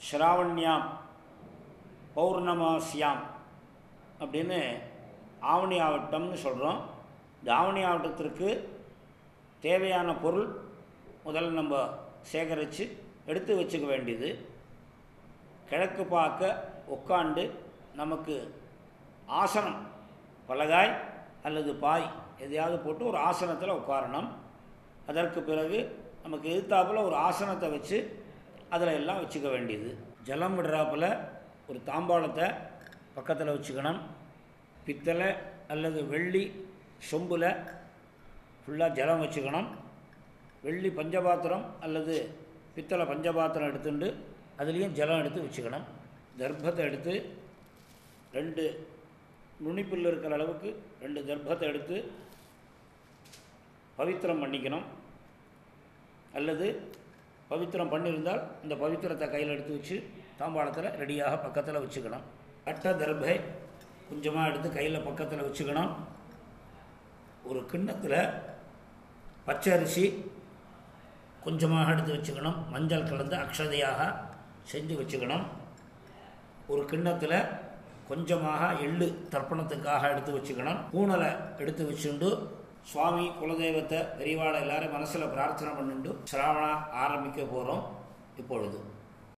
ஸ்ராவண்யாம் பௌர்ணமாஸ்யாம் அப்படின்னு ஆவணி ஆவட்டம்னு சொல்கிறோம். இந்த ஆவணி ஆவட்டத்திற்கு தேவையான பொருள் முதல்ல நம்ம சேகரித்து எடுத்து வச்சுக்க வேண்டியது. கிழக்கு பார்க்க உட்காண்டு நமக்கு ஆசனம் பலகாய் அல்லது பாய் எதையாவது போட்டு ஒரு ஆசனத்தில் உட்காரணும். அதற்கு பிறகு நமக்கு எதிர்த்தாப்பில் ஒரு ஆசனத்தை வச்சு அதில் எல்லாம் வச்சுக்க வேண்டியது. ஜலம் விடுறாப்பில் ஒரு தாம்பாளத்தை பக்கத்தில் வச்சுக்கணும். பித்தளை அல்லது வெள்ளி சொம்பில் ஃபுல்லாக ஜலம் வச்சுக்கணும். வெள்ளி பஞ்சபாத்திரம் அல்லது பித்தளை பஞ்சபாத்திரம் எடுத்துட்டு அதுலேயும் ஜலம் எடுத்து வச்சுக்கணும். தர்ப்பத்தை எடுத்து 2 நுனிப்புல் இருக்கிற அளவுக்கு 2 தர்ப்பத்தை எடுத்து பவித்திரம் பண்ணிக்கணும். அல்லது பவித்திரம் பண்ணியிருந்தால் இந்த பவித்திரத்தை கையில் எடுத்து வச்சு தாம்பாளத்தில் ரெடியாக பக்கத்தில் வச்சுக்கணும். அட்ட தர்பை கொஞ்சமாக எடுத்து கையில் பக்கத்தில் வச்சுக்கணும். ஒரு கிண்ணத்தில் பச்சை அரிசி கொஞ்சமாக எடுத்து வச்சுக்கணும். மஞ்சள் கலந்து அக்ஷதையாக செஞ்சு வச்சுக்கணும். ஒரு கிண்ணத்தில் கொஞ்சமாக எள்ளு தர்ப்பணத்துக்காக எடுத்து வச்சுக்கணும். பூனலை எடுத்து வச்சுண்டு சுவாமி குலதெய்வத்தை பெரியவாளை எல்லாரும் மனசில் பிரார்த்தனை பண்ணிட்டு சிராவணம் ஆரம்பிக்க போகிறோம் இப்பொழுது.